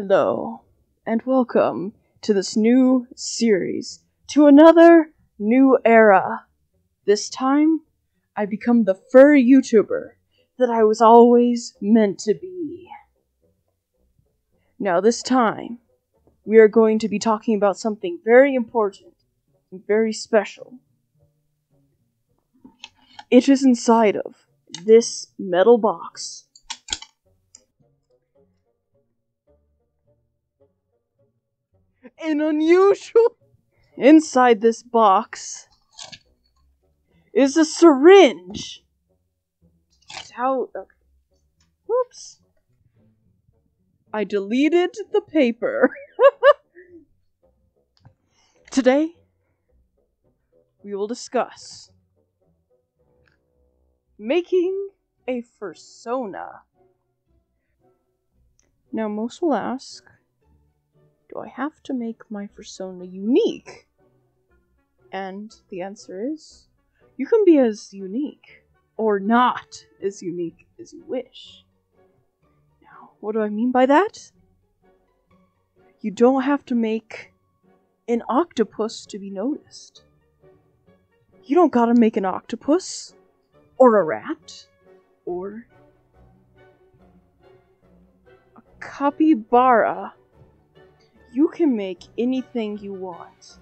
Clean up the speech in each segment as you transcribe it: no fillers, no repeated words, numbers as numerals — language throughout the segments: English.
Hello, and welcome to this new series, to another new era. This time, I become the fur YouTuber that I was always meant to be. Now this time, we are going to be talking about something very important and very special. It is inside of this metal box. An unusual... Inside this box is a syringe. How... Okay. Whoops. I deleted the paper. Today, we will discuss making a Fursona. Now, most will ask, do I have to make my Fursona unique? And the answer is, you can be as unique, or not as unique as you wish. Now, what do I mean by that? You don't have to make an octopus to be noticed. You don't gotta make an octopus, or a rat, or a capybara. You can make anything you want.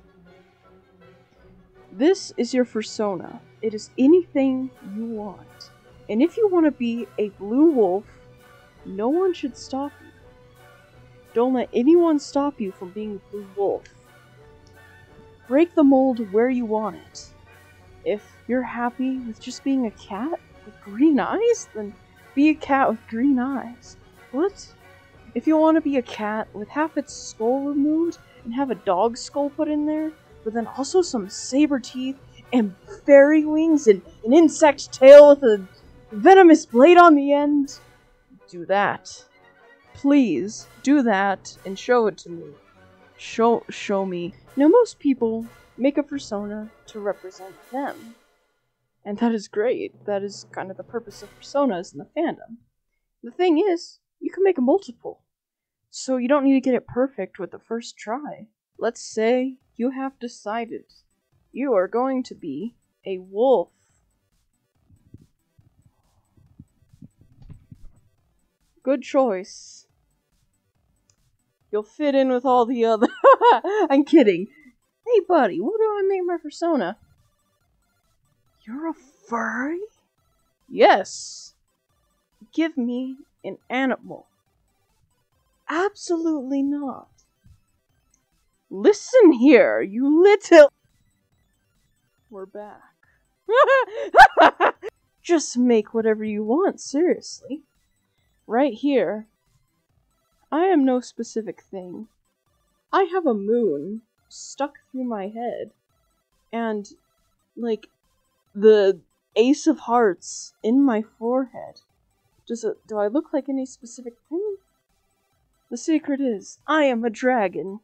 This is your Fursona. It is anything you want. And if you want to be a blue wolf, no one should stop you. Don't let anyone stop you from being a blue wolf. Break the mold where you want it. If you're happy with just being a cat with green eyes, then be a cat with green eyes. What? If you want to be a cat with half its skull removed and have a dog skull put in there, but then also some saber teeth and fairy wings and an insect tail with a venomous blade on the end, do that. Please, do that and show it to me. Show me. Now, most people make a Fursona to represent them. And that is great. That is kind of the purpose of Fursonas in the fandom. The thing is, you can make a multiple. So you don't need to get it perfect with the first try. Let's say you have decided you are going to be a wolf. Good choice. You'll fit in with all the other... I'm kidding. Hey buddy, what do I make my Fursona? You're a furry? Yes. Give me an animal. Absolutely not. Listen here, you little... We're back. Just make whatever you want, seriously. Right here. I am no specific thing. I have a moon stuck through my head. And, like, the Ace of Hearts in my forehead. Do I look like any specific thing? The secret is, I am a dragon.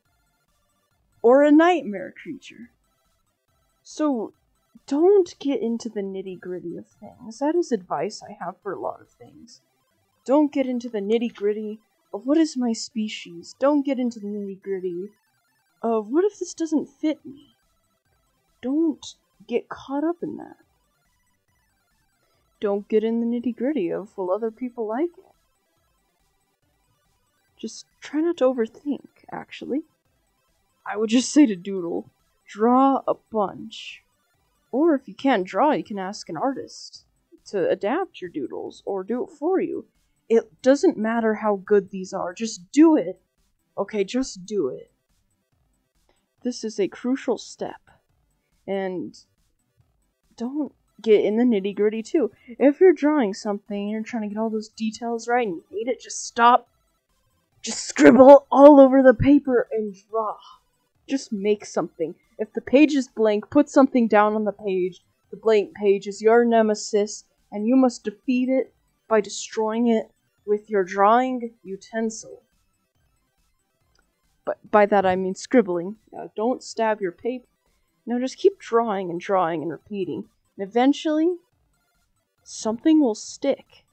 Or a nightmare creature. So, don't get into the nitty-gritty of things. That is advice I have for a lot of things. Don't get into the nitty-gritty of what is my species. Don't get into the nitty-gritty of what if this doesn't fit me. Don't get caught up in that. Don't get in the nitty-gritty of, will other people like it? Just try not to overthink, actually. I would just say to Doodle, draw a bunch. Or if you can't draw, you can ask an artist to adapt your doodles, or do it for you. It doesn't matter how good these are, just do it. Okay, just do it. This is a crucial step. And don't get in the nitty-gritty too. If you're drawing something and you're trying to get all those details right and you hate it, just stop. Just scribble all over the paper and draw. Just make something. If the page is blank, put something down on the page. The blank page is your nemesis, and you must defeat it by destroying it with your drawing utensil. But by that I mean scribbling. Now, don't stab your paper. Now just keep drawing and drawing and repeating. And eventually, something will stick.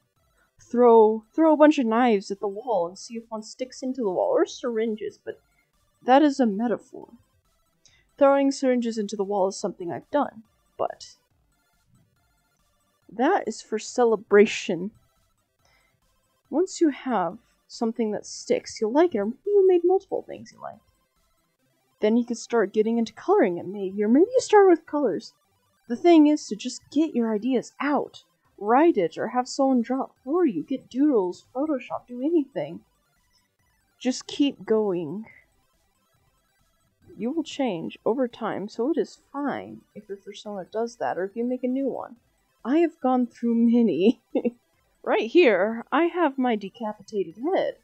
throw a bunch of knives at the wall and see if one sticks into the wall, or syringes, but that is a metaphor. Throwing syringes into the wall is something I've done, but that is for celebration. Once you have something that sticks, you'll like it, or maybe you made multiple things you like. Then you could start getting into coloring it, maybe, or maybe you start with colors. The thing is to just get your ideas out. Write it, or have someone draw it for you. Get doodles, Photoshop, do anything. Just keep going. You will change over time, so it is fine if your persona does that, or if you make a new one. I have gone through many. Right here, I have my decapitated head.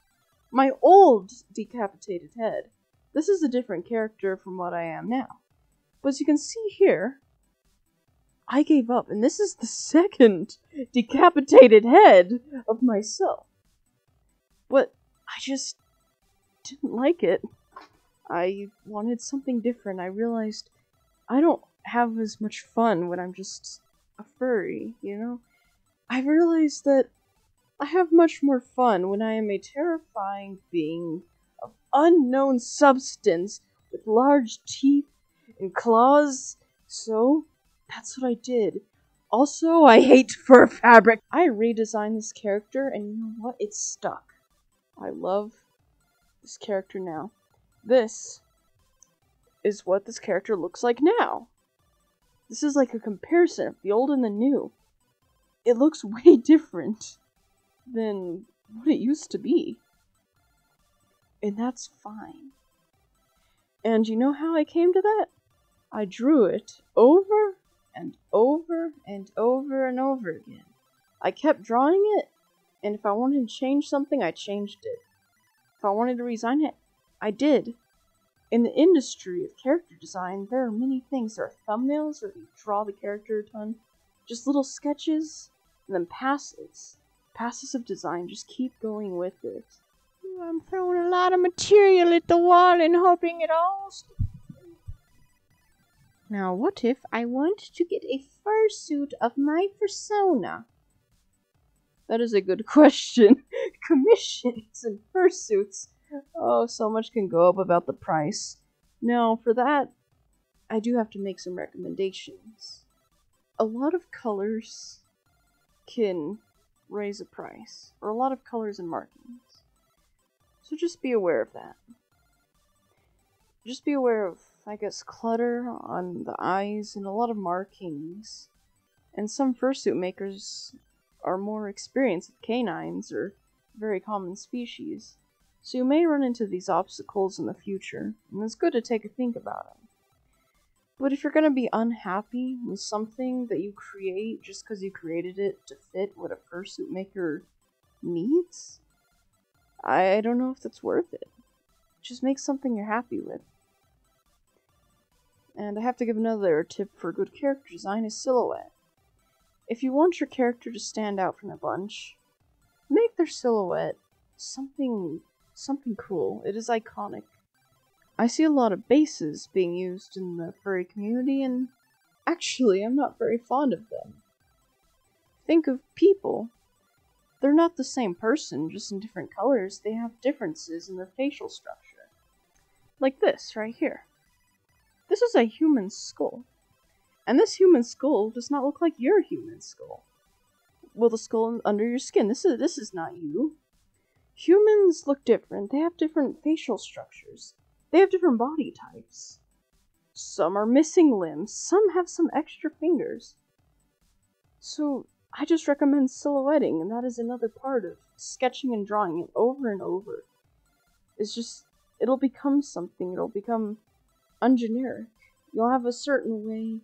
My old decapitated head. This is a different character from what I am now. But as you can see here, I gave up, and this is the second decapitated head of myself. But I just didn't like it. I wanted something different. I realized I don't have as much fun when I'm just a furry, you know? I realized that I have much more fun when I am a terrifying being of unknown substance with large teeth and claws. So, that's what I did. Also, I hate fur fabric. I redesigned this character, and you know what? It's stuck. I love this character now. This is what this character looks like now. This is like a comparison of the old and the new. It looks way different than what it used to be. And that's fine. And you know how I came to that? I drew it over and over and over and over again. I kept drawing it, and if I wanted to change something, I changed it. If I wanted to redesign it, I did. In the industry of character design, there are many things. There are thumbnails where you draw the character a ton, just little sketches, and then passes. Passes of design, just keep going with it. I'm throwing a lot of material at the wall and hoping it all sticks. Now, what if I want to get a fursuit of my Fursona? That is a good question. Commissions and fursuits. Oh, so much can go up about the price. Now, for that, I do have to make some recommendations. A lot of colors can raise a price, or a lot of colors and markings. So just be aware of that. Just be aware of, I guess, clutter on the eyes and a lot of markings. And some fursuit makers are more experienced with canines, or very common species. So you may run into these obstacles in the future, and it's good to take a think about them. But if you're going to be unhappy with something that you create just because you created it to fit what a fursuit maker needs, I don't know if that's worth it. Just make something you're happy with. And I have to give another tip for good character design is silhouette. If you want your character to stand out from the bunch, make their silhouette something cool. It is iconic. I see a lot of bases being used in the furry community, and actually, I'm not very fond of them. Think of people. They're not the same person, just in different colors. They have differences in their facial structure. Like this, right here. This is a human skull. And this human skull does not look like your human skull. Well, the skull under your skin. This is not you. Humans look different. They have different facial structures. They have different body types. Some are missing limbs. Some have some extra fingers. So, I just recommend silhouetting, and that is another part of sketching and drawing it over and over. It's just, it'll become something. It'll become ungeneric. You'll have a certain way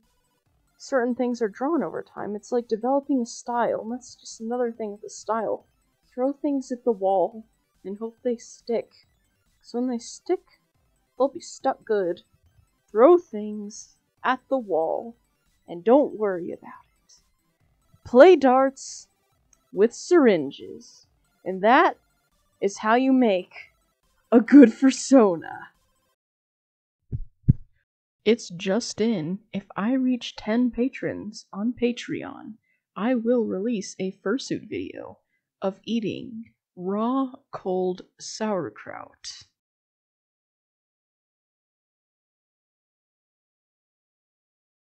certain things are drawn over time. It's like developing a style, and that's just another thing with the style. Throw things at the wall and hope they stick. So when they stick, they'll be stuck good. Throw things at the wall and don't worry about it. Play darts with syringes, and that is how you make a good Fursona. It's just in. If I reach 10 patrons on Patreon, I will release a fursuit video of eating raw cold sauerkraut.